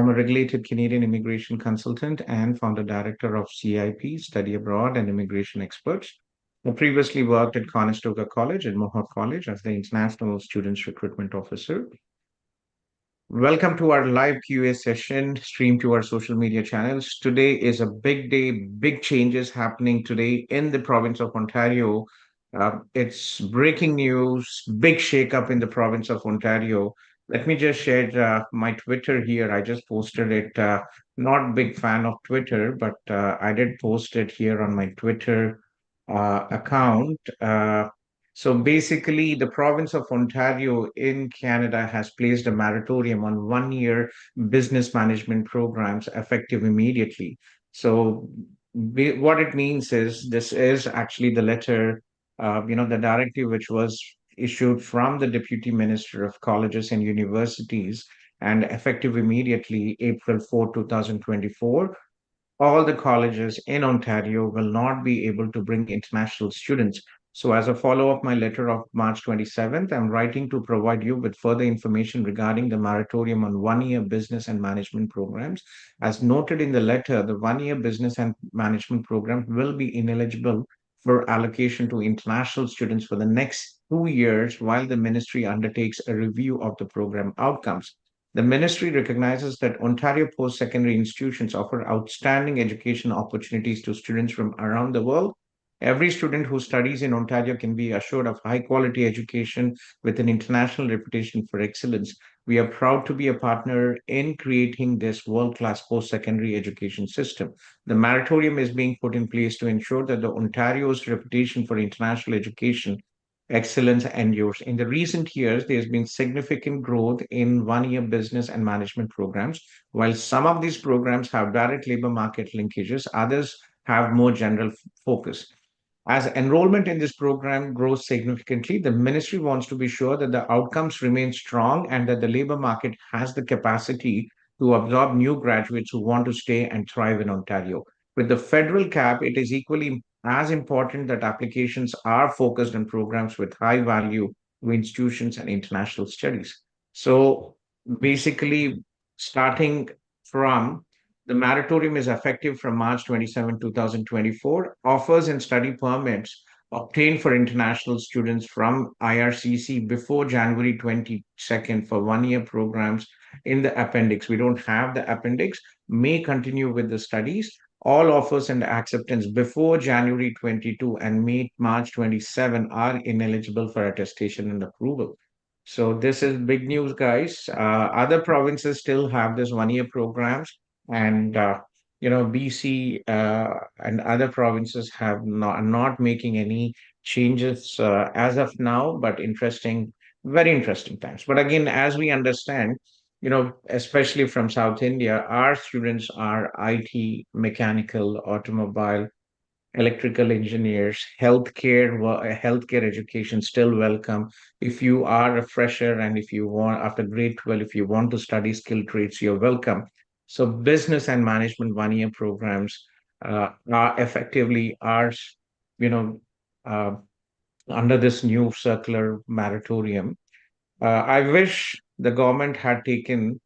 I'm a regulated Canadian immigration consultant and founder director of CIP, Study Abroad and Immigration Experts. I previously worked at Conestoga College and Mohawk College as the International Students Recruitment Officer. Welcome to our live QA session streamed to our social media channels. Today is a big day, big changes happening today in the province of Ontario. It's breaking news, big shakeup in the province of Ontario. Let me just share my Twitter here. I just posted it. Not big fan of Twitter, but I did post it here on my Twitter account. So basically, the province of Ontario in Canada has placed a moratorium on 1 year business management programs effective immediately. So what it means is this is actually the letter, the directive which was issued from the Deputy Minister of Colleges and Universities and effective immediately April 4, 2024. All the colleges in Ontario will not be able to bring international students. So, as a follow up, my letter of March 27th, I'm writing to provide you with further information regarding the moratorium on 1 year business and management programs. As noted in the letter, the 1 year business and management program will be ineligible for allocation to international students for the next 2 years while the ministry undertakes a review of the program outcomes. The ministry recognizes that Ontario post secondary institutions offer outstanding education opportunities to students from around the world. Every student who studies in Ontario can be assured of high quality education with an international reputation for excellence. We are proud to be a partner in creating this world class post secondary education system. The moratorium is being put in place to ensure that the Ontario's reputation for international education excellence endures. In the recent years, there's been significant growth in 1 year business and management programs. While some of these programs have direct labor market linkages, others have more general focus. As enrollment in this program grows significantly, the ministry wants to be sure that the outcomes remain strong and that the labor market has the capacity to absorb new graduates who want to stay and thrive in Ontario. With the federal cap, it is equally as important that applications are focused on programs with high value to institutions and international studies. So basically, starting from the moratorium is effective from March 27, 2024. Offers and study permits obtained for international students from IRCC before January 22nd for 1 year programs in the appendix. We don't have the appendix, may continue with the studies. All offers and acceptance before January 22 and March 27 are ineligible for attestation and approval. So this is big news, guys. Other provinces still have this 1 year programs, and BC and other provinces have not are not making any changes as of now. But interesting, very interesting times. But again, as we understand, especially from South India, our students are IT, mechanical, automobile, electrical engineers, healthcare education still welcome. If you are a fresher and if you want after grade 12, if you want to study skilled trades, you're welcome. So business and management 1 year programs are effectively you know, uh, under this new circular moratorium. I wish the government had taken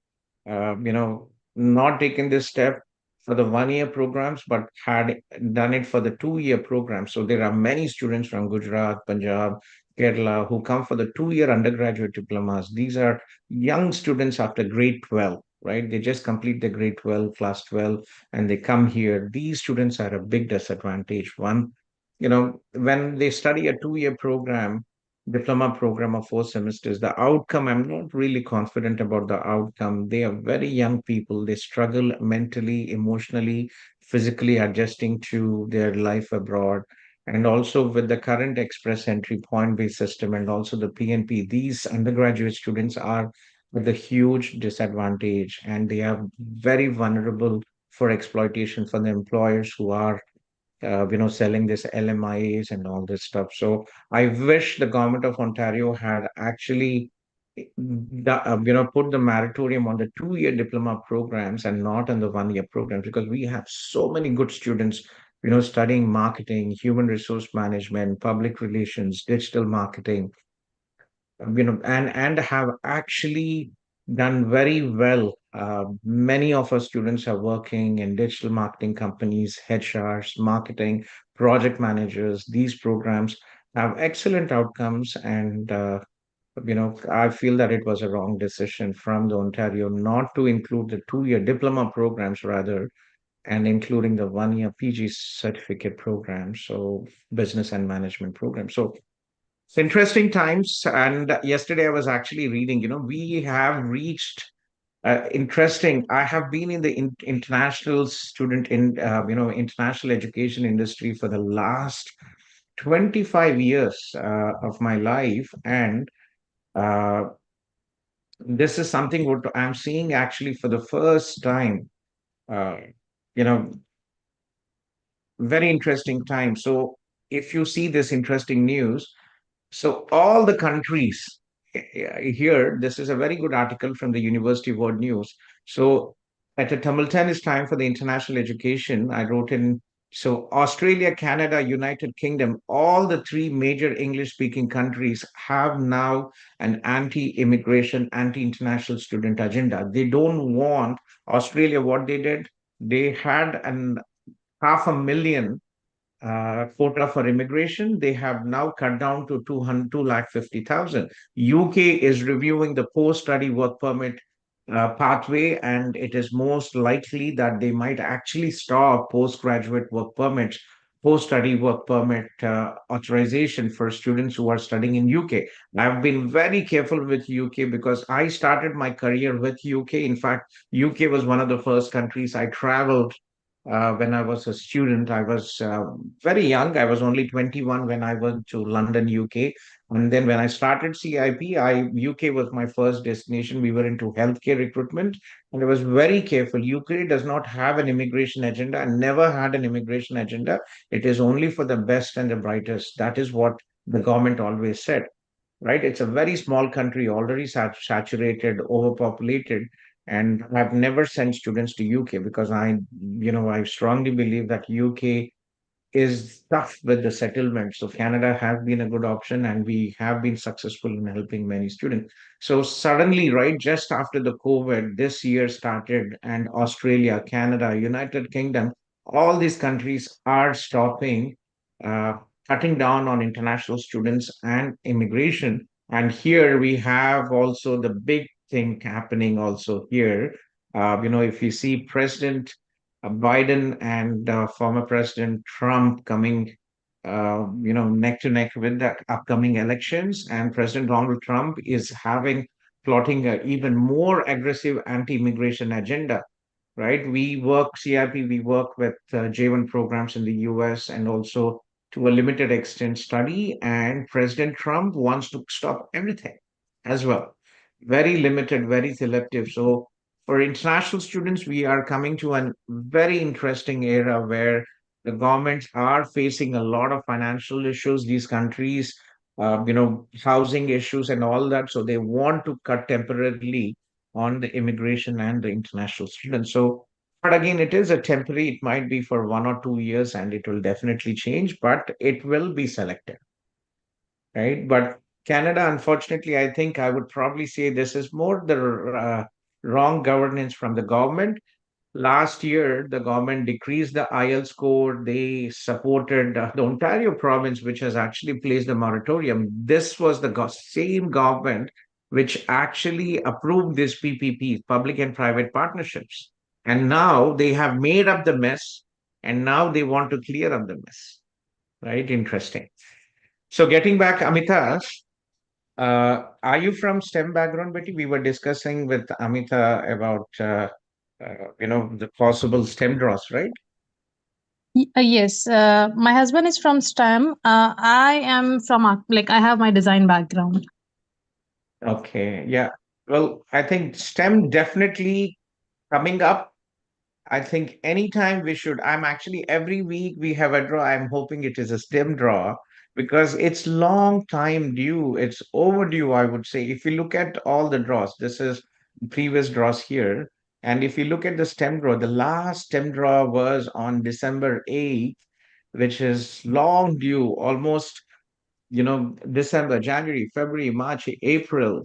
not taken this step for the 1 year programs, but had done it for the 2 year programs. So there are many students from Gujarat, Punjab, Kerala who come for the 2 year undergraduate diplomas. These are young students after grade 12, right? They just complete the grade 12, class 12, and they come here. These students are a big disadvantage. One, when they study a 2 year program, diploma program of 4 semesters, the outcome, I'm not really confident about the outcome. They are very young people. They struggle mentally, emotionally, physically adjusting to their life abroad. And also with the current express entry point based system and also the PNP, these undergraduate students are with a huge disadvantage and they are very vulnerable for exploitation for the employers who are selling this LMIAs and all this stuff. So I wish the government of Ontario had actually, put the moratorium on the 2 year diploma programs and not on the 1 year programs because we have so many good students, studying marketing, human resource management, public relations, digital marketing, and have actually done very well Many of our students are working in digital marketing companies, HRs, marketing, project managers. These programs have excellent outcomes, and I feel that it was a wrong decision from the Ontario not to include the 2-year diploma programs rather, and including the 1-year PG certificate program, so business and management program. So it's interesting times. And yesterday I was actually reading, we have reached interesting. I have been in the international student international education industry for the last 25 years of my life. And uh, this is something what I'm seeing actually for the first time. Uh, you know, Very interesting time. So if you see this interesting news, so all the countries here, this is a very good article from the University World News. So at a simultaneous time for the international education, I wrote in, so Australia, Canada, United Kingdom, all the three major English-speaking countries have now an anti-immigration, anti-international student agenda. They don't want Australia. What they did, they had an 500,000 quota for immigration. They have now cut down to 250,000. UK is reviewing the post-study work permit pathway, and it is most likely that they might actually stop postgraduate work permits, post-study work permit authorization for students who are studying in UK. I've been very careful with UK because I started my career with UK. In fact, UK was one of the first countries I traveled when I was a student. I was very young. I was only 21 when I went to London, UK. And then when I started CIP, UK was my first destination. We were into healthcare recruitment, and I was very careful. UK does not have an immigration agenda and never had an immigration agenda. It is only for the best and the brightest. That is what the government always said, right? It's a very small country, already saturated, overpopulated, and I've never sent students to UK because I strongly believe that UK is tough with the settlement. So Canada has been a good option, and we have been successful in helping many students. So suddenly, right, just after the COVID, this year started, and Australia, Canada, United Kingdom, all these countries are stopping, uh, cutting down on international students and immigration. And here we have also the big thing happening also here. If you see President Biden and former President Trump coming, neck to neck with the upcoming elections, and President Donald Trump is plotting an even more aggressive anti-immigration agenda. Right? CIP. We work with J1 programs in the U.S. and also to a limited extent study. And President Trump wants to stop everything as well. Very limited, very selective. So for international students, we are coming to a very interesting era where the governments are facing a lot of financial issues. These countries, housing issues and all that. So they want to cut temporarily on the immigration and the international students. So, but again, it is a temporary, it might be for 1 or 2 years and it will definitely change, but it will be selective, right? But Canada, unfortunately, I think I would probably say this is more the wrong governance from the government. Last year, the government decreased the IELTS score. They supported the Ontario province, which has actually placed a moratorium. This was the same government which actually approved these PPPs, public and private partnerships. And now they have made up the mess, and now they want to clear up the mess. Right? Interesting. So, getting back, Amita, are you from STEM background, Betty? We were discussing with Amita about the possible STEM draws, right? Yes, my husband is from STEM. I am from I have my design background. Okay, yeah. Well, I think STEM definitely coming up. I think anytime we should, I'm actually every week we have a draw. I'm hoping it is a STEM draw because it's long time due. It's overdue, I would say. If you look at all the draws, this is previous draws here. And if you look at the STEM draw, the last STEM draw was on December 8th, which is long due, almost, December, January, February, March, April.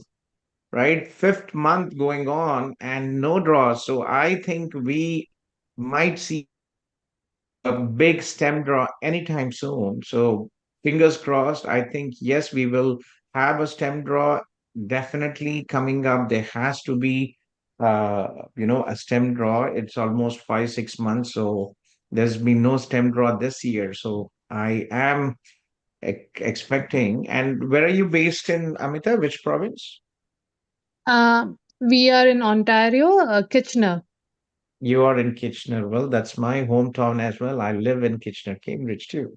right? Fifth month going on and no draws. So I think we might see a big stem draw anytime soon. So fingers crossed. I think yes, we will have a stem draw definitely coming up. There has to be, a stem draw. It's almost 5, 6 months. So there's been no stem draw this year. So I am expecting. And where are you based in, Amita? Which province? We are in Ontario, Kitchener. You are in Kitchener. Well, that's my hometown as well. I live in Kitchener, Cambridge too. Oh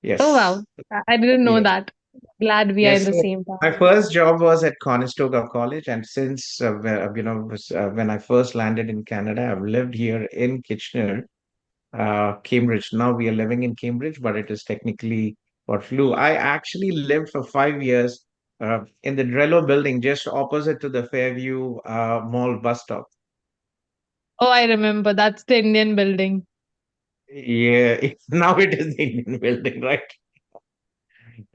Yes. wow, I didn't know Yes. that. Glad we are in Yes. the So same my town. first job was at Conestoga College, and since when I first landed in Canada, I've lived here in Kitchener, Cambridge. Now we are living in Cambridge, but it is technically Waterloo. I actually lived for 5 years in the Drello building, just opposite to the Fairview Mall bus stop. Oh, I remember. That's the Indian building. Yeah, now it is the Indian building, right?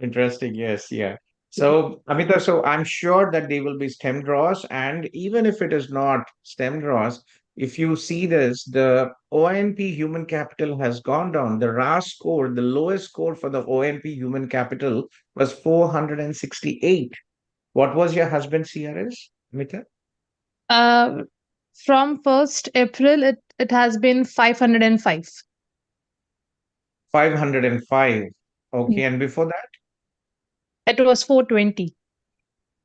Interesting. Yes. Yeah. So, Amita, so I'm sure that they will be stem draws. And even if it is not stem draws, if you see this, the ONP human capital has gone down. The RAS score, the lowest score for the ONP human capital was 468. What was your husband's CRS, Amita? Uh, from 1st April, it has been 505. 505. Mm. Okay. And before that? It was 420.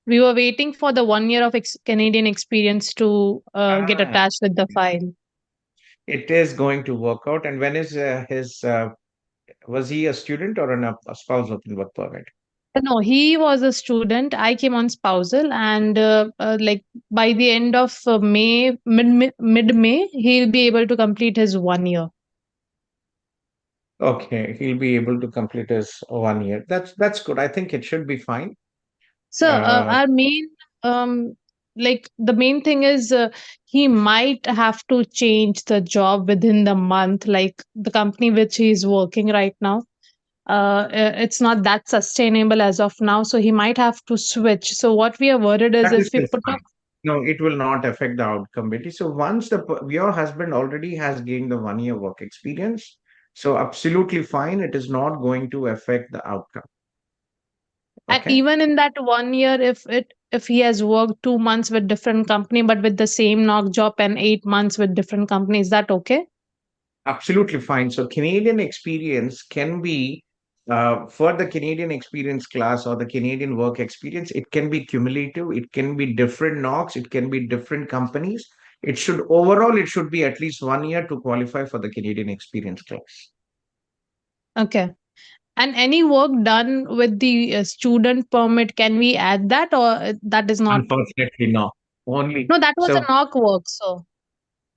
We were waiting for the 1 year of Canadian experience to get Ah, attached with the file. it is going to work out. And when is was he a student or a spouse open work permit? No, he was a student. I came on spousal, and like by the end of May, mid May, he'll be able to complete his 1 year. Okay, he'll be able to complete his 1 year. That's good. I think it should be fine. So Uh, our main, like the main thing is he might have to change the job within the month. Like the company which he is working right now, it's not that sustainable as of now. So he might have to switch. So what we are worried is that is if we still put up. fine. No, it will not affect the outcome, Betty. So once your husband already has gained the 1 year work experience, so absolutely fine. It is not going to affect the outcome. And Okay. even in that 1 year, if he has worked 2 months with different company but with the same knock job and 8 months with different company, is that okay? Absolutely fine. So Canadian experience can be for the Canadian experience class or the Canadian work experience, it can be cumulative, it can be different knocks, it can be different companies. It should be at least 1 year to qualify for the Canadian experience class. Okay. And any work done with the student permit, can we add that, or that is not? Unfortunately, no. Only No, that was a so knock work. So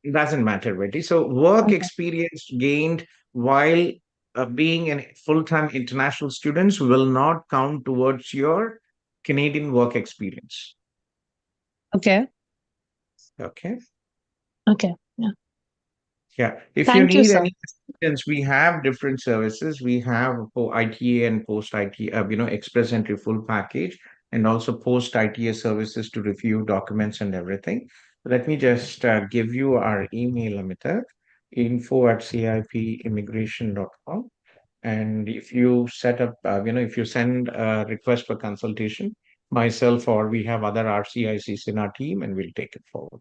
it doesn't matter, Betty. So work okay. experience gained while being a full-time international students will not count towards your Canadian work experience. Okay. Okay. Okay. Yeah. Yeah. If you Thank you, need sir. any assistance, we have different services. We have for ITA and post ITA, express entry full package, and also post ITA services to review documents and everything. Let me just give you our email, Amita, info@cipimmigration.com. And if you set up, if you send a request for consultation, myself or we have other RCICs in our team, and we'll take it forward.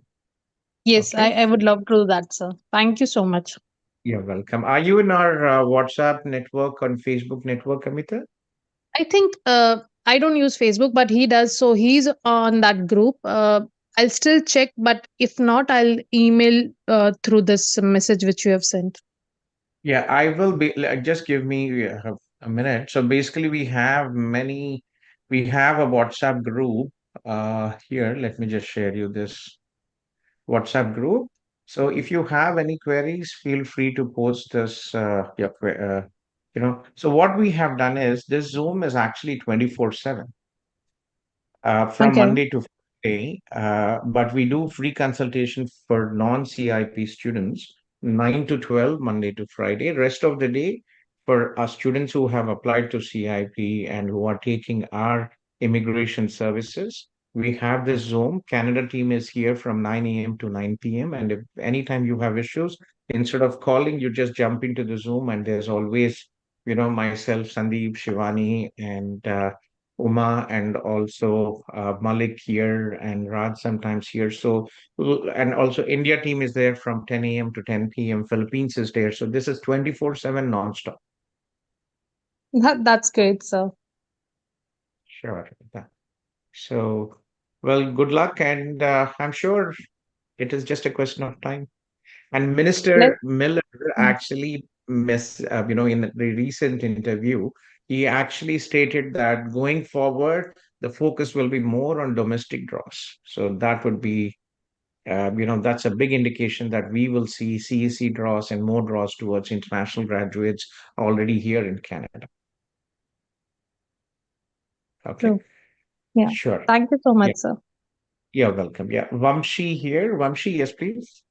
Yes, Okay. I would love to do that, sir. Thank you so much. You're welcome. Are you in our WhatsApp network on Facebook network, Amita? I think I don't use Facebook, but he does. So he's on that group. I'll still check, but if not, I'll email through this message which you have sent. Yeah, I will be. Just give me a minute. So basically, we have a WhatsApp group here. Let me just share you this WhatsApp group. So if you have any queries, feel free to post this. So what we have done is this Zoom is actually 24/7. From Okay. Monday to Friday, but we do free consultation for non-CIP students, 9 to 12, Monday to Friday. Rest of the day for our students who have applied to CIP and who are taking our immigration services, We have this Zoom. Canada team is here from 9 a.m. to 9 p.m. And if anytime you have issues, instead of calling, you just jump into the Zoom, and there's always, myself, Sandeep, Shivani, and Uma, and also Malik here, and Raj sometimes here. So, and also India team is there from 10 a.m. to 10 p.m. Philippines is there. So this is 24/7 nonstop. That's great, sir. Sure. So, well, good luck, and I'm sure it is just a question of time. And Let Minister Miller actually in the recent interview, he actually stated that going forward, the focus will be more on domestic draws. So that would be, that's a big indication that we will see CEC draws and more draws towards international graduates already here in Canada. Okay, true. Yeah. sure. Thank you so Yeah, much, sir. you're welcome. Yeah, Vamshi here. Vamshi, yes, please.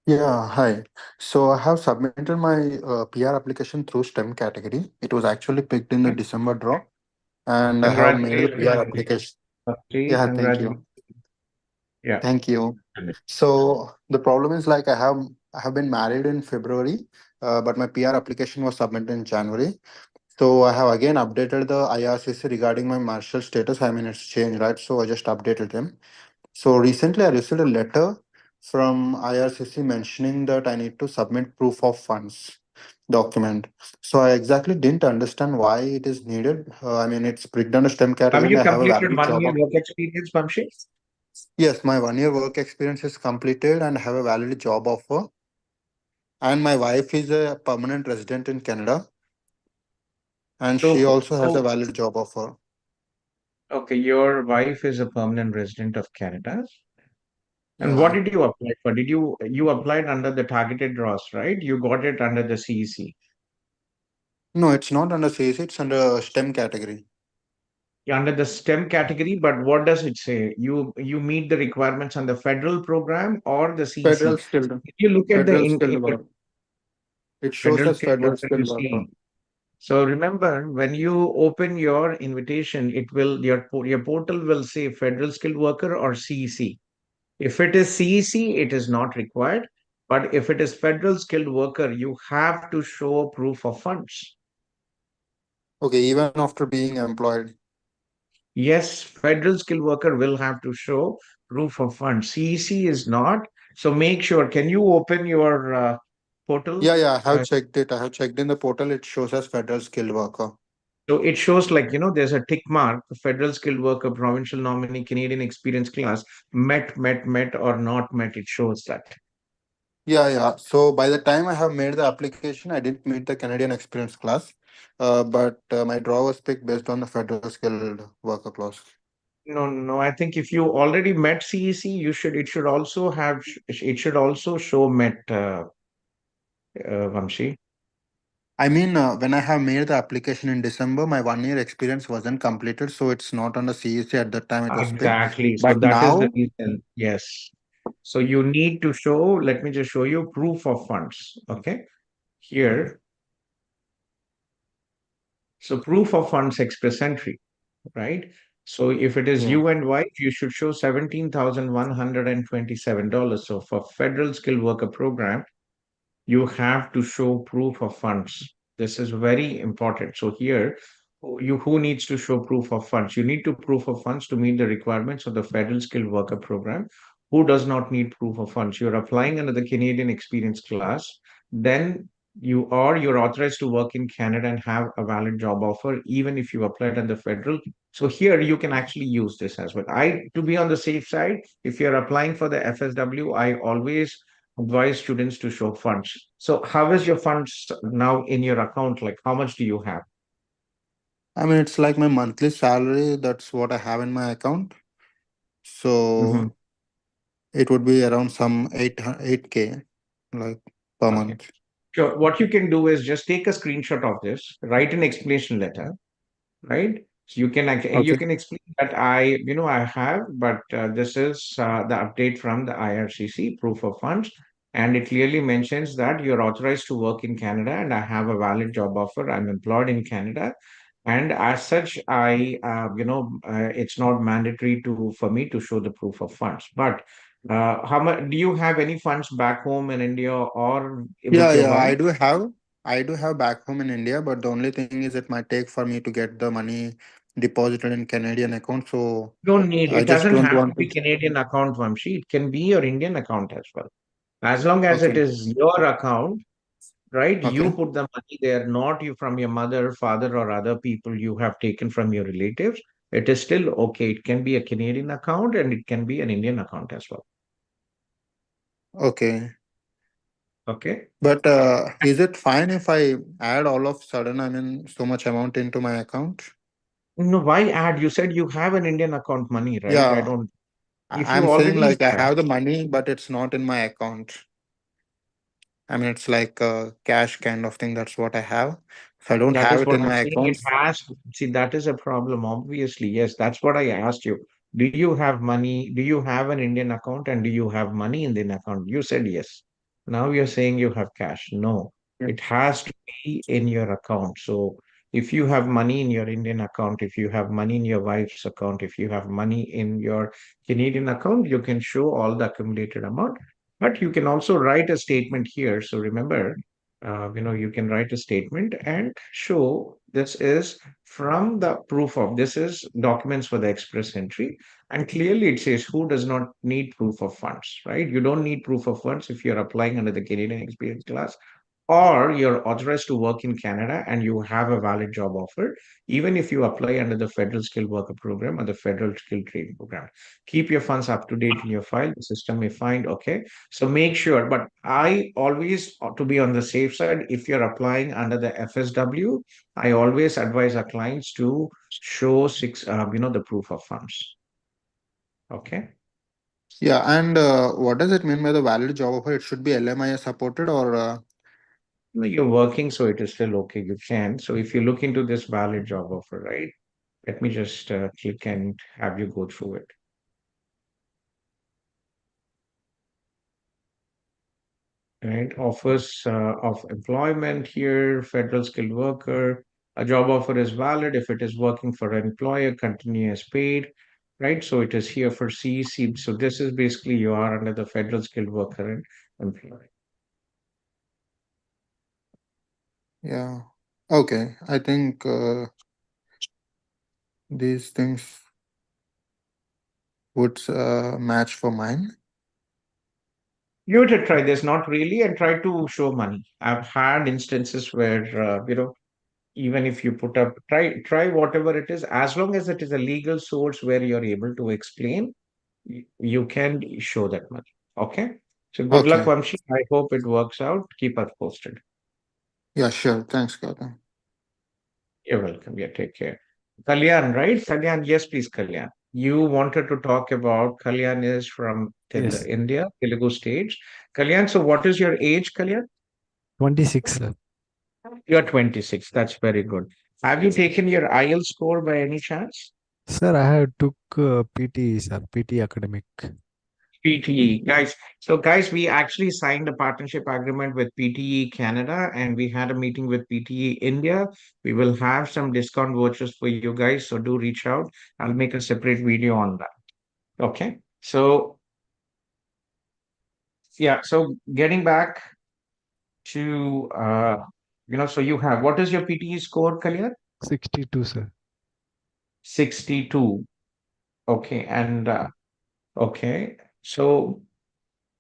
Yeah, hi. So I have submitted my PR application through STEM category. It was actually picked in the Okay. December draw, and I have made the PR Congratulations. application. Vamshi, Yeah, thank you. congratulations. Yeah. Thank you. So the problem is like I have been married in February, but my PR application was submitted in January. So I have again updated the IRCC regarding my marital status. I mean, it's changed, right? So I just updated them. So recently, I received a letter from IRCC mentioning that I need to submit proof of funds document. So I exactly didn't understand why it is needed. I mean, it's picked under STEM Have category, and you I have a completed valid one job. year work experience, Vamshi? Yes, my 1 year work experience is completed, and I have a valid job offer. And my wife is a permanent resident in Canada, and So, she also has a so valid job offer. okay, your wife is a permanent resident of Canada. And what Yeah. did you apply for? You applied under the targeted draws, right? You got it under the CEC, No, it's not under CAC, it's under STEM category. under the STEM category, but what does it say? You meet the requirements on the federal program or the CEC. Federal skilled, If you look at the federal skilled worker. It shows federal as skilled federal worker, you skilled worker. see. So remember, when you open your invitation, it will your portal will say federal skilled worker or CEC. If it is CEC, it is not required. But if it is federal skilled worker, you have to show proof of funds. Okay, even after being employed. Yes, federal skilled worker will have to show proof of funds. CEC is not. So make sure. Can you open your portal? Yeah, I have Uh, checked it. I have checked in the portal. It shows as federal skilled worker. so it shows like, there's a tick mark, federal skilled worker, provincial nominee, Canadian experience class, met, or not met. It shows that. So by the time I have made the application, I didn't meet the Canadian experience class, but my draw was picked based on the federal skilled worker clause. No, no. I think if you already met CEC, it should also it should also show met, Vamshi. I mean, when I have made the application in December, my 1 year experience wasn't completed, so it's not on the CEC at that time it was picked. Exactly. So But that is the now, reason. Yes. So you need to show, let me just show you proof of funds. Okay. okay, Here. So proof of funds express entry, right? So if it is yeah. you and wife, you should show $17,127. So for federal skilled worker program, you have to show proof of funds. This is very important. So here, who needs to show proof of funds? You need to proof of funds to meet the requirements of the federal skilled worker program. Who does not need proof of funds? You're applying under the Canadian experience class, then you're authorized to work in Canada and have a valid job offer, even if you applied under federal. So here you can actually use this as well. To be on the safe side, if you're applying for the FSW, I always advise students to show funds. So how is your funds now in your account? Like how much do you have? I mean, it's like my monthly salary. That's what I have in my account. Mhm. So it would be around some 8K like per Okay. month. Sure. What you can do is just take a screenshot of this, write an explanation letter, right? So you Okay. can explain that I have, but this is the update from the IRCC proof of funds, and it clearly mentions that you're authorized to work in Canada, and I have a valid job offer. I'm employed in Canada. And as such, it's not mandatory to for me to show the proof of funds. But how much do you have any funds back home in India or with Yeah, your yeah, wife? I do have back home in India, but the only thing is it might take for me to get the money deposited in Canadian account. So Don't need, I it just doesn't don't have to want to. be Canadian account, Vamshi. It can be your Indian account as well. As long as it Okay, is your account, right? You okay, put the money there, not you from your mother, father, or other people you have taken from your relatives. It is still okay. It can be a Canadian account and it can be an Indian account as well. okay. Okay. But is it fine if I add all of sudden, I mean, so much amount into my account? No, why add? You said you have an Indian account money, right? I Yeah, don't. If I'm you saying already like I have, have the money, but it's not in my account. I mean, it's like a cash kind of thing. That's what I have. So I don't that have is it what in I'm my saying. It account. has, see, that is a problem, obviously. Yes, that's what I asked you. Do you have money? Do you have an Indian account and do you have money in the Indian account? You said yes. Now you're saying you have cash. No, Yeah. it has to be in your account. So if you have money in your Indian account, if you have money in your wife's account, if you have money in your Canadian account, you can show all the accumulated amount. But you can also write a statement here. So remember, you can write a statement and show this is from the proof of this is documents for the express entry. And clearly it says who does not need proof of funds, right? You don't need proof of funds if you're applying under the Canadian Experience class or you're authorized to work in Canada and you have a valid job offer, even if you apply under the Federal Skilled Worker Program or the Federal Skilled Trade Program. Keep your funds up to date in your file. The system may find, okay. So make sure, but I always, to be on the safe side, if you're applying under the FSW, I always advise our clients to show the proof of funds. Okay. Yeah, and what does it mean by the valid job offer? It should be LMIA supported or No, you're working, so it is still okay. You can. So if you look into this valid job offer, right? Let me just click and have you go through it. Right? Offers of employment here, federal skilled worker. A job offer is valid if it is working for an employer, continue as paid, right? So it is here for CEC. So this is basically you are under the federal skilled worker and employer. yeah. Okay, I think these things would match for mine. You to try this, not really, and try to show money. I've had instances where even if you put up try whatever it is, as long as it is a legal source where you're able to explain, you can show that much. Okay. So good luck, Okay. Vamshi. I hope it works out. Keep us posted. Yeah, sure. Thanks, Gautam. You're welcome. Yeah, take care. Kalyan, right? Kalyan, yes, please, Kalyan. You wanted to talk about Kalyan is from Yes, India, Telugu stage. Kalyan, so what is your age, Kalyan? 26, sir. You're 26. That's very good. Have you taken your IELTS score by any chance? Sir, I have took PT, sir, PT academic. PTE, guys. So, guys, we actually signed a partnership agreement with PTE Canada and we had a meeting with PTE India. We will have some discount vouchers for you guys. So, do reach out. I'll make a separate video on that. Okay. So, yeah. So, getting back to, so you have what is your PTE score, Kalyan? 62, sir. 62. Okay. And, okay. So,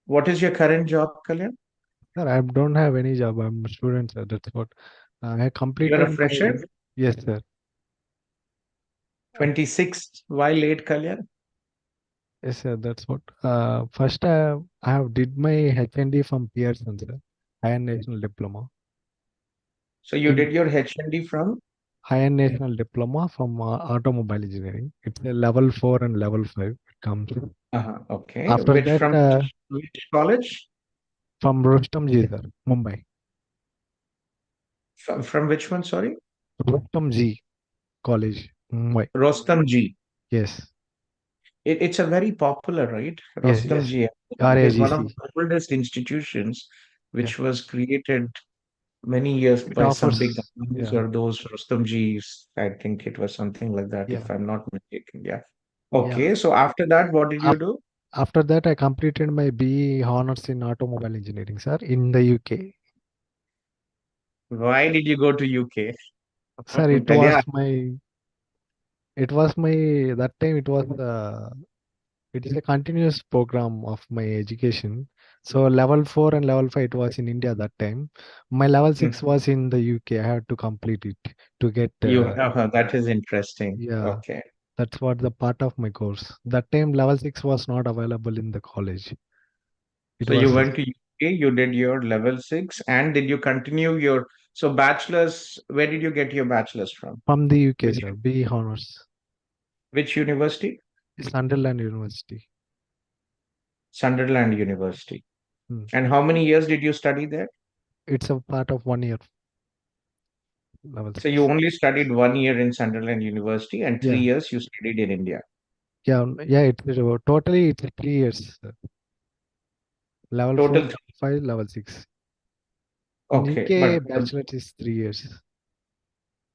what is your current job, Kalyan? Sir, I don't have any job. I'm a student, sir. That's what. I You're a completed my. fresher, Yes, sir. 26. Why late, Kalyan? Yes, sir. That's what. First, I have did my HND from Pearson, sir. Higher National Diploma. So you In did your HND from Higher National Diploma from Automobile Engineering. It's a level 4 and level 5. It comes. okay, After which that, from which college? from Rustomjee, sir, Mumbai. From which one? Sorry, Rustomjee College, Mumbai. Rostam G. Yes. It's a very popular, right? Yes, Rostam yes. G. It is one of RAGC. the oldest institutions Yeah. which was created many years It by some big offers, companies yeah, or those Rustomjis. I think it was something like that, yeah, if I'm not mistaken. Yeah. yeah. Okay. So after that, what did you Af- do? After that, I completed my BE honors in automobile engineering, sir, in the UK. Why did you go to UK? Sir, Italia. that time it is a continuous program of my education. So level 4 and level 5 it was in India that time. My level Hmm. 6 was in the UK. I had to complete it to get That is interesting. yeah, Okay. that's what the part of my course. That time level 6 was not available in the college. It So you was went to UK, you did your level six, and did you continue your so bachelor's? Where did you get your bachelor's from? from the UK, Which sir. BE honors. which university? Sunderland University. Sunderland University. Hmm. And how many years did you study there? It's a part of 1 year level So you 6. only studied 1 year in Sunderland University, and three Yeah. years you studied in India. Yeah, totally it's 3 years, sir. Level 4, Total. level 5, level 6. In Okay, UK, but bachelor is 3 years.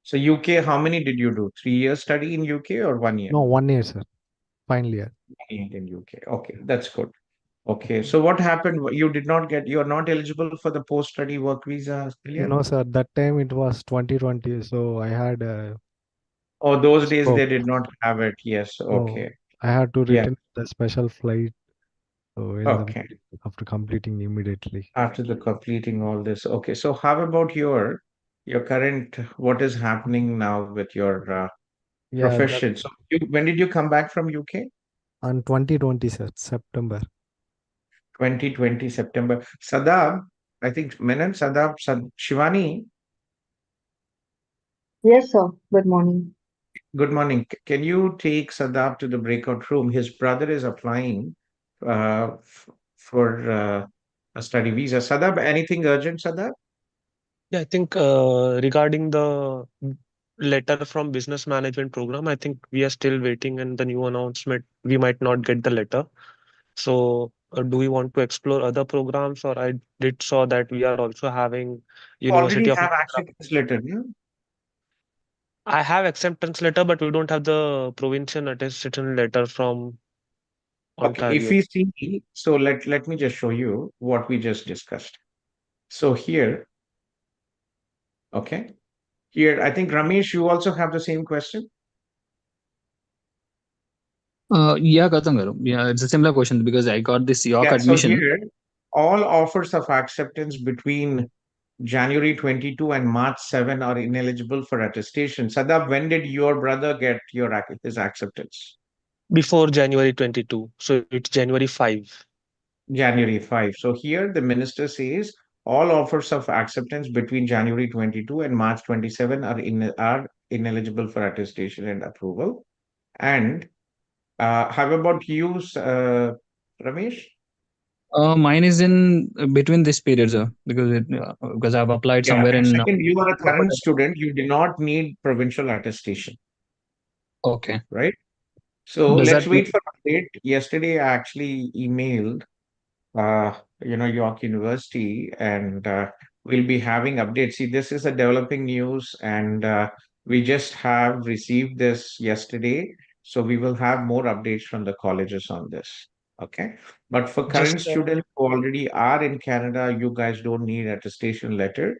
so UK, how many did you do? 3 years study in UK or 1 year? No, 1 year, sir. Final year. 1 year in UK. Okay, that's good. Okay, so what happened? You did not get, you're not eligible for the post-study work visa, Celia? No, sir. That time it was 2020, so I had Oh, those days they scope. did not have it. Yes. No, Okay. I had to Yeah. return the special flight. So in the Okay. after completing immediately. After the completing all this. Okay. So how about your current, what is happening now with your Yeah, that profession? So when did you come back from UK? on 2020, sir, September. 2020 September. Sadab, I think Menon, Shivani, Yes, sir. Good morning. good morning. Can you take Sadab to the breakout room? His brother is applying for a study visa. Sadab, anything urgent, Sadab? Yeah, I think regarding the letter from business management program, I think we are still waiting and the new announcement, we might not get the letter. So do we want to explore other programs, or I did saw that we are also having University Already of have Maharashtra. acceptance letter, yeah? I have acceptance letter, but we don't have the provincial attestation letter from Okay, if Ontario. we see, so let me just show you what we just discussed. So here, okay, here I think Ramesh, you also have the same question. Yeah, Gautam garu. Yeah, it's a similar question because I got this York Yeah, so admission. here, all offers of acceptance between January 22 and March 7 are ineligible for attestation. Sadab, when did your brother get his acceptance? Before January 22. So it's January 5. January 5. So here the minister says all offers of acceptance between January 22 and March 27 are ineligible for attestation and approval. And how about you, Ramesh? Mine is in between this period, sir, because I've applied Yeah. somewhere And in. second, you are a current student. You do not need provincial attestation, Okay. right? So Does let's that wait for update. Yesterday, I actually emailed York University, and we'll be having updates. See, this is a developing news, and we just have received this yesterday. So we will have more updates from the colleges on this. Okay. But for current Just students who already are in Canada, you guys don't need attestation letter.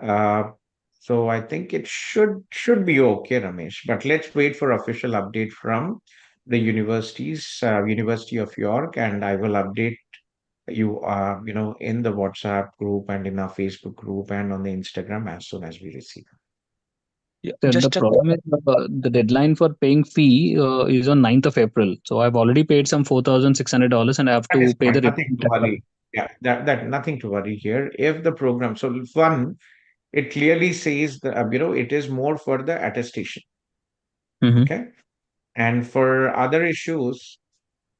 Uh, so I think it should be okay, Ramesh. But let's wait for official update from the University of York, and I will update you in the WhatsApp group and in our Facebook group and on the Instagram as soon as we receive. yeah, the just a problem is the deadline for paying fee is on 9th of April. So I've already paid some $4,600 and I have That is to pay fine. the Nothing remaining to tax. worry. Yeah, that nothing to worry here. If the program, so one, it clearly says that it is more for the attestation. Mm-hmm. Okay, and for other issues,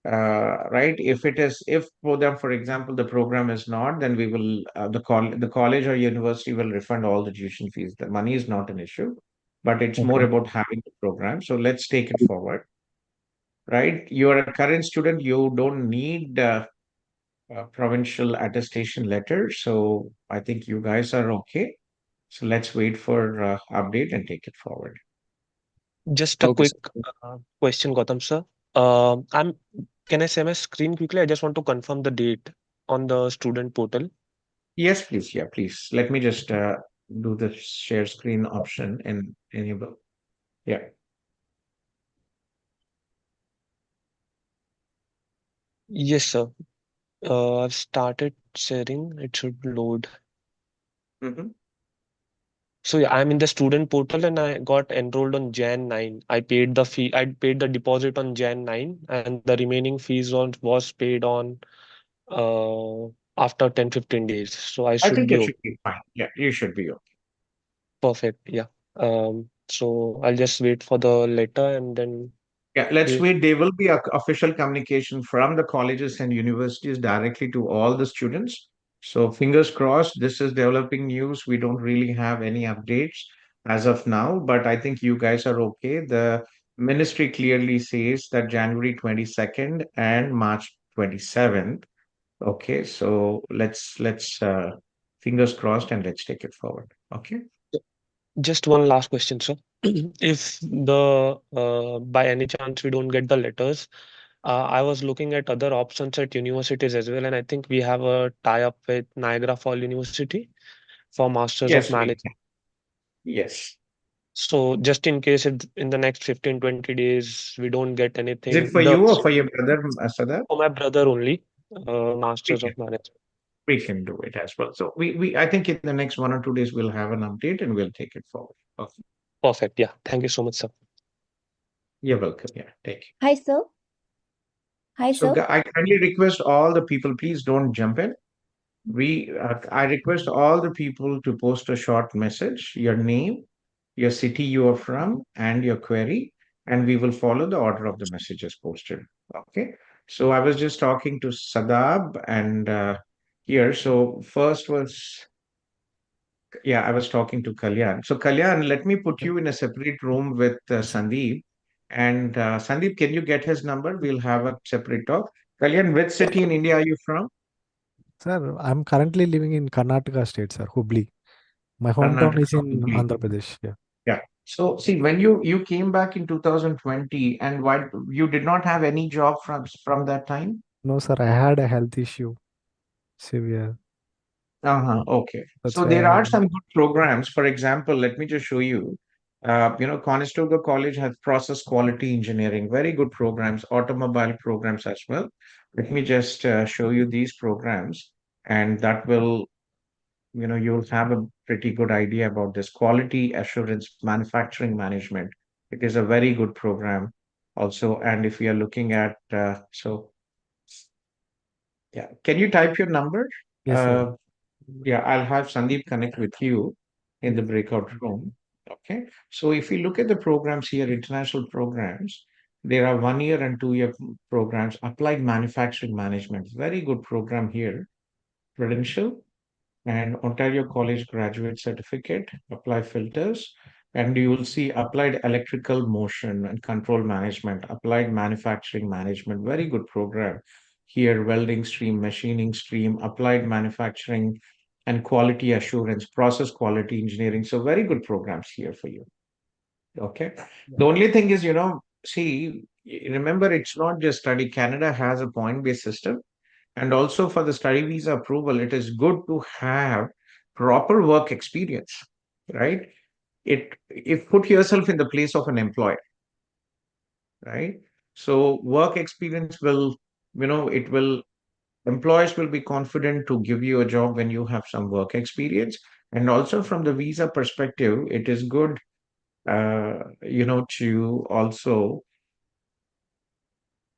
right? If program, for example, the program is not, then we will the college or university will refund all the tuition fees. The money is not an issue, but it's more Okay. about having the program. So let's take it forward, right? You are a current student. You don't need provincial attestation letter. So I think you guys are okay. So let's wait for update and take it forward. Just a Okay, quick sir. question, Gautam sir. I'm Can I share my screen quickly? I just want to confirm the date on the student portal. Yes, please. Yeah, please. Let me just do the share screen option and enable. Yeah. Yes, sir. I've started sharing. It should load. Mm-hmm. So yeah, I'm in the student portal and I got enrolled on Jan 9. I paid the fee. I paid the deposit on Jan 9 and the remaining fees was paid on uh after 10-15 days. So I I should think be it okay. should be fine. Yeah, you should be okay. Perfect. Yeah. So I'll just wait for the letter and then Yeah, let's wait. wait. There will be a official communication from the colleges and universities directly to all the students. So fingers crossed, this is developing news. We don't really have any updates as of now, but I think you guys are okay. The ministry clearly says that January 22nd and March 27th. Okay, so let's fingers crossed and let's take it forward. Okay. Just one last question, sir. If the by any chance we don't get the letters, I was looking at other options at universities as well, and I think we have a tie-up with Niagara Falls University for Masters of Yes, we Management. can. Yes. So just in case if in the next 15-20 days we don't get Is it anything, for the you or for your brother, Asada? for my brother only, We Masters can. of Management. We can do it as well. So I think in the next 1 or 2 days we'll have an update and we'll take it forward. Okay. Perfect. Yeah. Thank you so much, sir. You're welcome. Yeah, take it. Hi, sir. Hi, So sir. I kindly request all the people, please don't jump in. I request all the people to post a short message, your name, your city you are from, and your query, and we will follow the order of the messages posted. Okay. So I was just talking to Sadab and here. So first was, yeah, I was talking to Kalyan. So Kalyan, let me put you in a separate room with Sandeep. And Sandeep, can you get his number? We'll have a separate talk. Kalyan, which city in India are you from? Sir, I'm currently living in Karnataka state, sir, Hubli. My hometown is Karnataka. in Hubli. Andhra Pradesh. Yeah. Yeah. So see, when you came back in 2020, and why you did not have any job from that time? No, sir, I had a health issue, severe. Uh-huh. Okay. That's So why there are I'm. some good programs. For example, let me just show you. Conestoga College has process quality engineering, very good programs, automobile programs as well. Let me just show you these programs, and that will, you'll have a pretty good idea about this quality assurance manufacturing management. It is a very good program also. And if we are looking at, yeah, can you type your number? Yes, sir. Uh, yeah, I'll have Sandeep connect with you in the Yes. breakout room. Okay. So if you look at the programs here, international programs, there are 1 year and 2 year programs, applied manufacturing management, very good program here, credential and Ontario College Graduate Certificate, apply filters, and you will see applied electrical motion and control management, applied manufacturing management, very good program here, welding stream, machining stream, applied manufacturing and quality assurance, process quality engineering. So very good programs here for you. Okay. Yeah. The only thing is, see, remember, it's not just study. Canada has a point-based system. And also for the study visa approval, it is good to have proper work experience, right? If put yourself in the place of an employer, right? So work experience will, it will employers will be confident to give you a job when you have some work experience. And also from the visa perspective, it is good, to also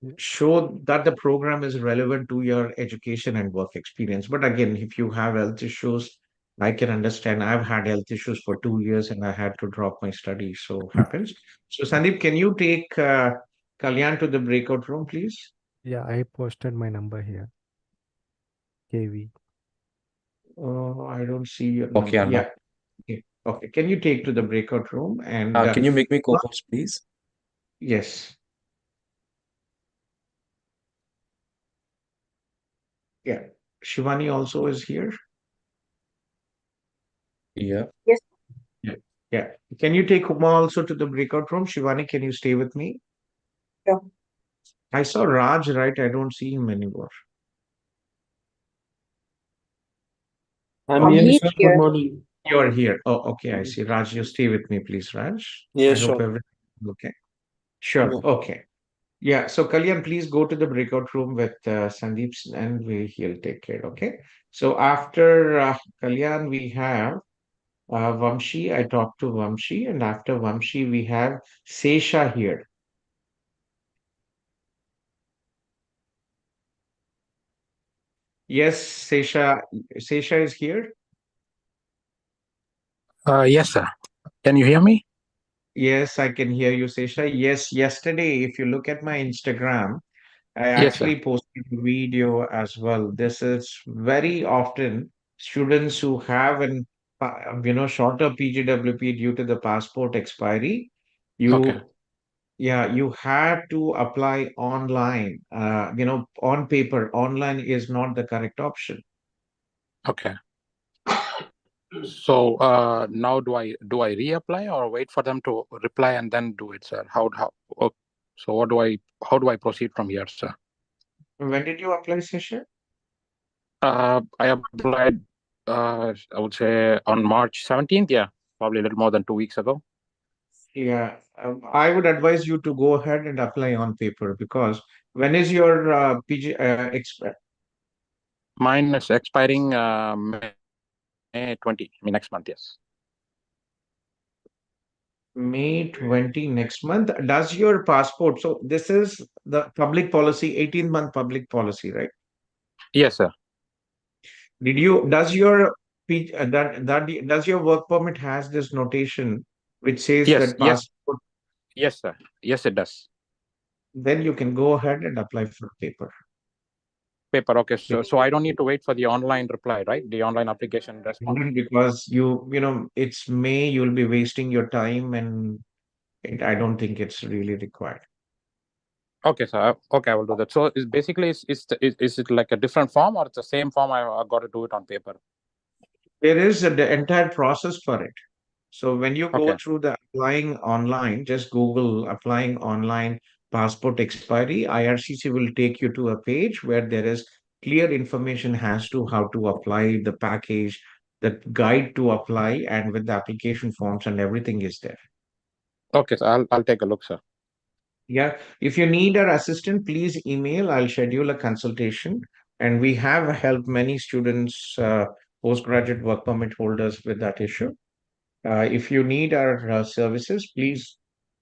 Yeah. show that the program is relevant to your education and work experience. But again, if you have health issues, I can understand. I've had health issues for 2 years and I had to drop my studies. So happens. So Sandeep, can you take Kalyan to the breakout room, please? Yeah, I posted my number here. KV. I don't see your Okay, number. Anna. Yeah. Okay. Okay. Can you take to the breakout room? And Can you make me co-host, please? yes. Yeah. Shivani also is here. Yeah. Yes. Yeah. Yeah. Can you take Uma also to the breakout room? Shivani, can you stay with me? Sure. I saw Raj, right? I don't see him anymore. I'm here, He's sir. Good here. morning. You're here. Oh, okay. I see. Raj, you stay with me, please, Raj. Yeah, I hope sure. everything is okay. Sure. Yeah. Okay. Yeah. So, Kalyan, please go to the breakout room with Sandeep and he'll take care. Okay. So, after Kalyan, we have Vamshi. I talked to Vamshi, and after Vamshi, we have Sesha here. Yes, Sesha. Sesha is here. Yes, sir. Can you hear me? Yes, I can hear you, Sesha. Yes, yesterday, if you look at my Instagram, I Yes, sir. actually posted a video as well. This is very often students who have shorter PGWP due to the passport expiry. Okay. You had to apply online. On paper, online is not the correct option. Okay. So now do I reapply or wait for them to reply and then do it, sir? So how do I proceed from here, sir? When did you apply, Sesha? I applied I would say on March 17th, yeah, probably a little more than 2 weeks ago. Yeah, I would advise you to go ahead and apply on paper because when is your PG Mine is expiring May 20, I mean next month, yes. May 20 next month? Does your passport, so this is the public policy, 18-month public policy, right? Yes, sir. Does your does your work permit has this notation which says Yes, that yes, passport, yes, sir. Yes, it does. then you can go ahead and apply for paper. Paper, okay. So I don't need to wait for the online reply, right? The online application response. Because it's May, you'll be wasting your time and I don't think it's really required. Okay, sir. Okay, I will do that. So is basically is it like a different form or it's the same form? I got to do it on paper. There is the entire process for it. So when you go Okay. through the applying online, just Google applying online passport expiry. IRCC will take you to a page where there is clear information as to how to apply the package, the guide to apply, and with the application forms and everything is there. Okay, so I'll take a look, sir. Yeah. If you need our assistant, please email. I'll schedule a consultation. And we have helped many students, postgraduate work permit holders with that issue. If you need our services, please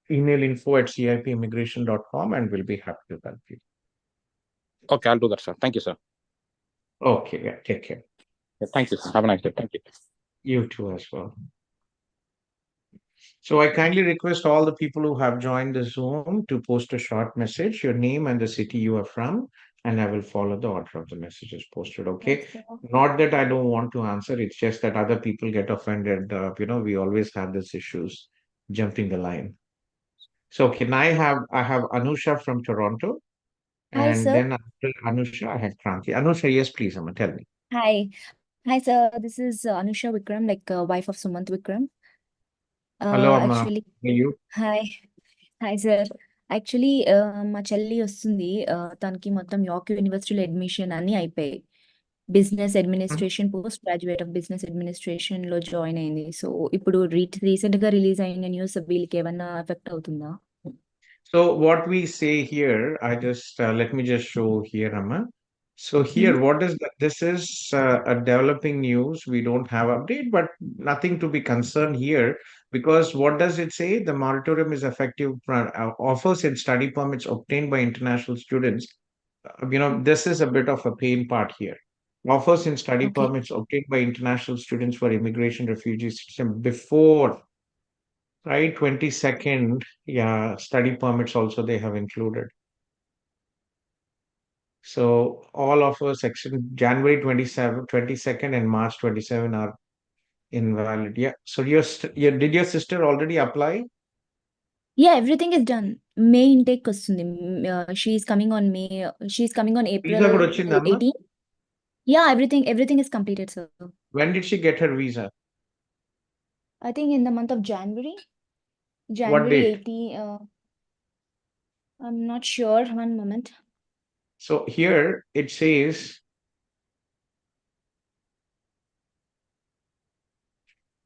email info@cipimmigration.com and we'll be happy to help you. Okay, I'll do that, sir. Thank you, sir. Okay, yeah, take care. Yeah, thank you, sir. Have a nice day. Thank you. You too as well. So I kindly request all the people who have joined the Zoom to post a short message, your name and the city you are from, and I will follow the order of the messages posted. Okay. Not that I don't want to answer, it's just that other people get offended. We always have these issues jumping the line. So I have Anusha from Toronto, Hi, and sir. then after Anusha, I have Kranti. Anusha, yes, please, Amma, tell me. Hi. Hi, sir. This is Anusha Vikram, like wife of Sumant Vikram. Hello, Amma. Actually, How are you? hi. Hi, sir. Actually మా చెల్లి వస్తుంది తనకి మొత్తం York యూనివర్సిటీలో admission అన్నీ అయిపోయాయి business administration post graduate of business administration లో join అయింది సో ఇప్పుడు రీసెంట్ గా రిలీజ్ అయిన న్యూస్ వీళ్ళకి ఏమన్నా ఎఫెక్ట్ అవుతుందా So what we say here, let me just show here, Amma. So here, this is a developing news. We don't have update, but nothing to be concerned here because what does it say? The moratorium is effective for offers and study permits obtained by international students. This is a bit of a pain part here. Offers and study Okay. permits obtained by international students for immigration refugee system before, right, 22nd. Yeah, study permits also they have included. So all offers section January 22nd and March 27 are invalid. Yeah. So did your sister already apply? Yeah everything is done May intake వస్తుంది she's coming on May she's coming on Visa April కూడా వచ్చిందమ్మా? 18 Yeah, everything is completed, sir. When did she get her visa? I think in the month of January. What January date? 18. I'm not sure. One moment. So here it says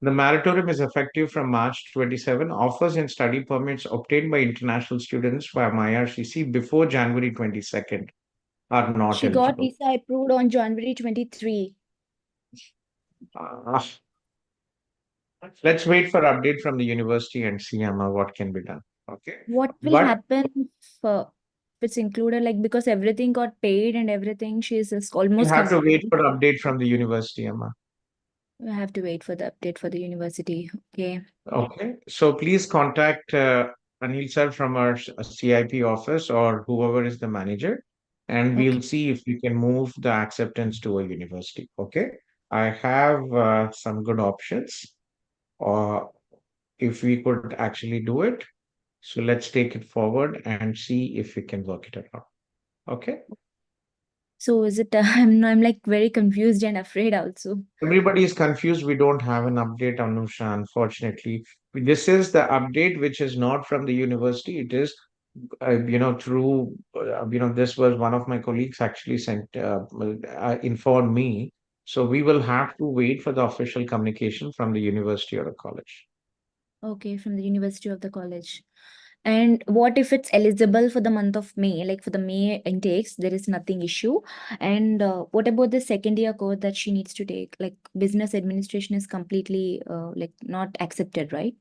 the moratorium is effective from March 27. Offers and study permits obtained by international students from IRCC before January 22nd are not She got eligible. visa approved on January 23. Uh, let's wait for update from the university and see Amma, what can be done. Okay. What will But happen if it's included? Like, because everything got paid and everything, she's just you almost have to wait completed. for update from the university, Amma. We have to wait for the update for the university. Okay. Okay. So please contact Anil sir from our CIP office or whoever is the manager, and we'll Okay. see if we can move the acceptance to a university. Okay. I have some good options, or if we could actually do it. So let's take it forward and see if we can work it out. Okay. So is it? I'm like very confused and afraid also. Everybody is confused. We don't have an update, Anusha, unfortunately. This is the update which is not from the university. It is, through, this was one of my colleagues actually informed me. So we will have to wait for the official communication from the university or the college. Okay, from the university of the college. And what if it's eligible for the month of May? Like for the May intakes, there is nothing issue. And what about the second year course that she needs to take? Like business administration is completely like not accepted, right?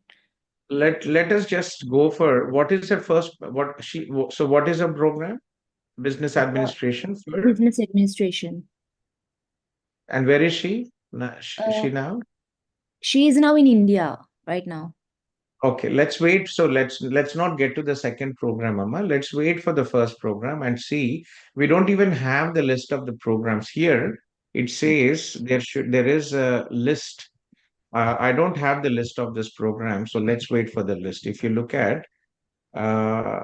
Let us just go for what is her first, so what is her program? Business Uh, administration for, business administration. and where is she? She Uh, now? she is now in India right now. Okay, let's wait. So let's not get to the second program, Amma. Let's wait for the first program and see. We don't even have the list of the programs here. It says there is a list. I don't have the list of this program, so let's wait for the list. If you look at, uh,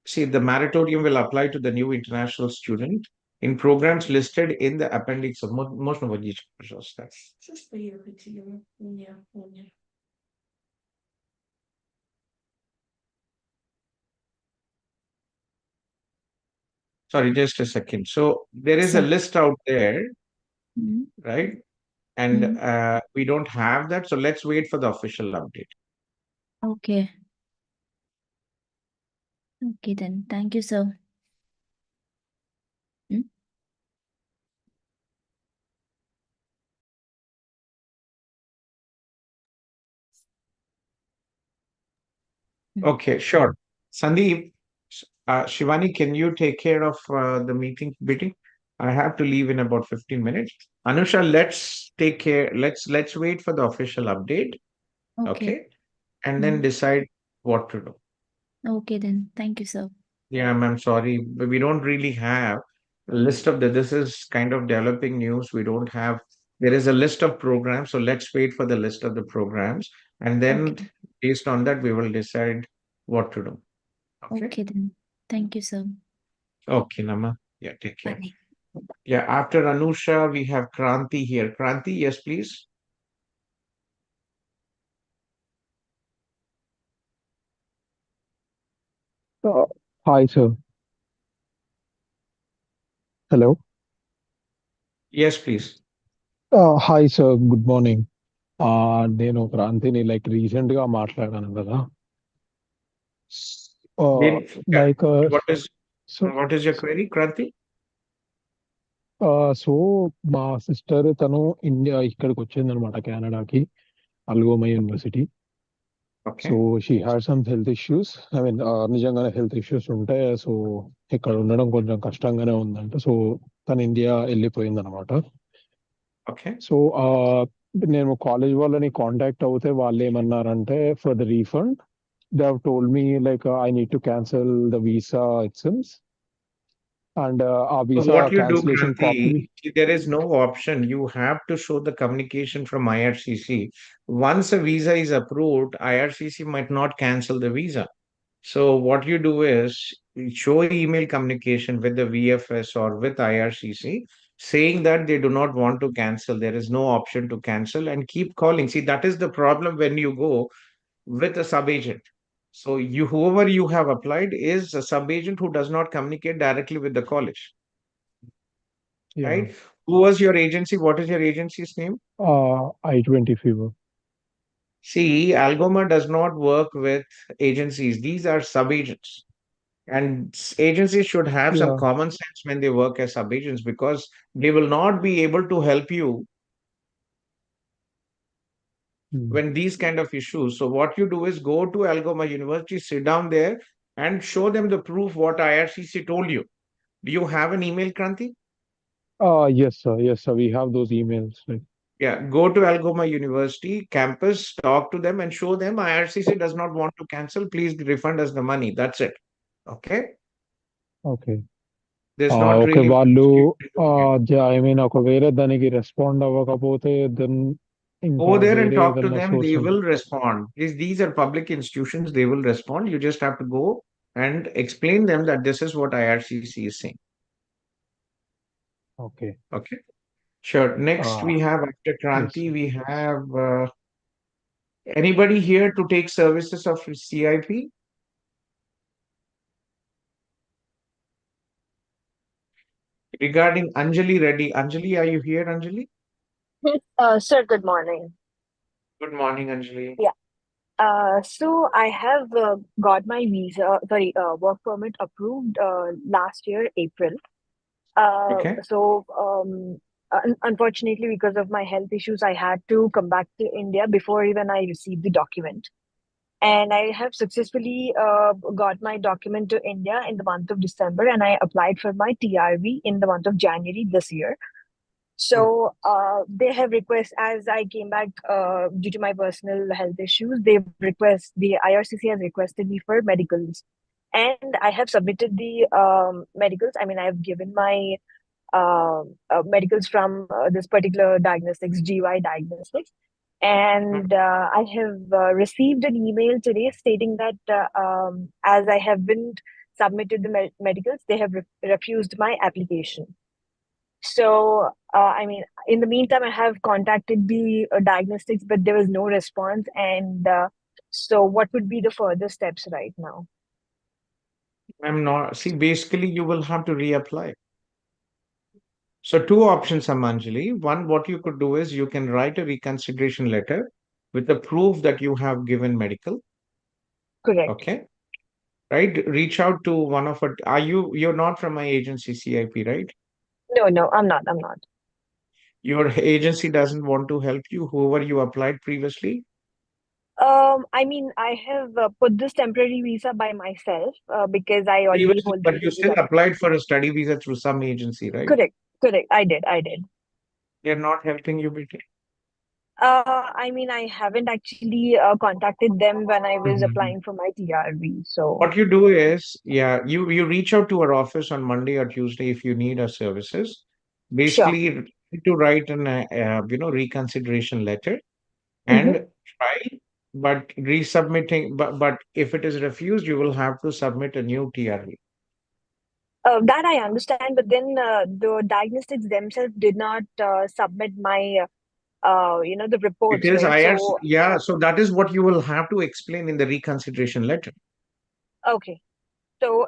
see, the moratorium will apply to the new international student in programs listed in the appendix of most of each. Sorry, just a second. So there is a So, list out there, mm, right? And mm, we don't have that. So let's wait for the official update. okay. Okay, then. Thank you, sir. Mm, Okay, sure. Sandeep, Shivani, can you take care of the meeting? I have to leave in about 15 minutes. Anusha, let's take care. Let's wait for the official update. Okay. Okay. And then Mm, decide what to do. okay, then. Thank you, sir. Yeah, I'm sorry, but we don't really have a list of this is kind of developing news. We don't have, there is a list of programs. So let's wait for the list of the programs. And then Okay. based on that, we will decide what to do. Okay. Okay, then. Thank you, sir. Okay, Nama. Yeah, take care. Bye. Yeah, after Anusha, we have Kranti here. Kranti, yes, please. Uh, Hi, sir. Hello. Yes, please. Hi, sir. Good morning. నేను క్రాంతిని like recent గా మాట్లాడాను కదా. Did, like what is so what is your query, Kranti? So మా sister తను India ఇక్కడికి వచ్చిందనమాట కెనడాకి Algoma university. So Okay. She had some health issues. I mean నిజంగానే హెల్త్ ఇష్యూస్ ఉంటాయి. సో ఇక్కడ ఉండడం కొంచెం కష్టంగానే ఉందంట. సో తను ఇండియా వెళ్ళిపోయింది అనమాట. Okay. సో నేను కాలేజ్ వాళ్ళని కాంటాక్ట్ అవుతే వాళ్ళు ఏమన్నారంటే for the refund they have told me like I need to cancel the visa itself and ఆ So visa what you do, cancellation copy. Kranti, there is no option. You have to show the communication from IRCC. Once a visa is approved, IRCC might not cancel the visa. So what you do is you show email communication with the VFS or with IRCC saying that they do not want to cancel. There is no option to cancel and keep calling. See, that is the problem when you go with a sub-agent. So whoever you have applied is a sub-agent who does not communicate directly with the college, Yeah. right? Who was your agency? What is your agency's name? I-20 Fever. See, Algoma does not work with agencies. These are sub-agents. And agencies should have some Yeah. common sense when they work as sub-agents, because they will not be able to help you when these kind of issues. So what you do is go to Algoma University, sit down there and show them the proof what IRCC told you. Do you have an email, Kranti? Yes, sir. Yes, sir. We have those emails. Like, Yeah, go to Algoma University campus, talk to them and show them IRCC does not want to cancel. Please refund us the money. That's it. Okay. okay. There's not okay really వాళ్ళు much you can do here. I mean ఒక వేరే దానికి respond అవ్వకపోతే then ఇంకా Go there and వేరే talk to ఏదన్నా them. Source They will respond. These are public institutions. They will respond. You just have to go and explain them that this is what IRCC is saying. Okay Okay. Sure. Next, we have after yes, Kranti, sir. we have anybody here to take services of CIP? Regarding Anjali Reddy. Anjali, are you here, Anjali? Sir, good morning. Good morning, Anjali. Yeah. So I have got my work permit approved last year, April. Okay. So unfortunately, because of my health issues, I had to come back to India before even I received the document. And I have successfully got my document to India in the month of December, and I applied for my TRV in the month of January this year. So they have request as I came back due to my personal health issues. The IRCC has requested me for medicals, and I have submitted the medicals. I mean, I have given my medicals from this particular diagnostics, GY Diagnostics, and I have received an email today stating that as I haven't submitted the medicals, they have refused my application. So, I mean, in the meantime, I have contacted the diagnostics, but there was no response. And so, what would be the further steps right now? I'm not. See, basically, you will have to reapply. So, two options, Anjali. One, what you could do is you can write a reconsideration letter with the proof that you have given medical. Correct. Okay. Right. Reach out to one of it. You're not from my agency, CIP, right? No, I'm not. I'm not. Your agency doesn't want to help you, whoever you applied previously? I mean, I have put this temporary visa by myself because I already Previously, hold but the you still legal. applied for a study visa through some agency, right? Correct. I did. They're not helping you, BT. I mean, I haven't actually contacted them when I was applying for my TRV. So What you do is, yeah, you reach out to our office on Monday or Tuesday if you need our services. sure. Basically, to write an reconsideration letter Mhm. and try, but resubmitting. But if it is refused, you will have to submit a new TRV. That I understand, but then the diagnostics themselves did not submit my, the It reports, is right? IRC. So, Yeah, so that is what you will have to explain in the reconsideration letter. okay. So,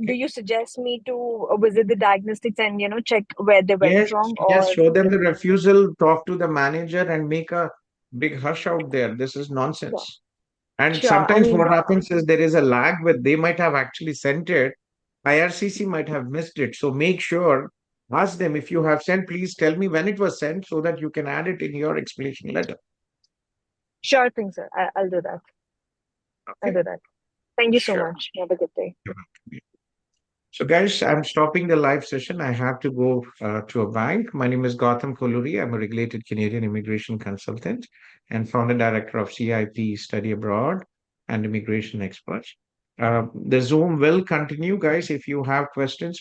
do you suggest me to visit the diagnostics and, check where they went Yes, wrong, yes, or? show them the refusal, talk to the manager and make a big hush out there. This is Sure. nonsense. And Sure. I sometimes mean, what happens is there is a lag with they might have actually sent it. IRCC might have missed it. So make sure, ask them if you have sent, please tell me when it was sent so that you can add it in your explanation letter. sure thing, sir. I'll do that. I'll Okay, do that. Thank you so sure. much. Have a good day. So, guys, I'm stopping the live session. I have to go to a bank. My name is Gautham Kolluri. I'm a regulated Canadian immigration consultant and founder director of CIP Study Abroad and Immigration Experts. The Zoom will continue, guys. If you have questions,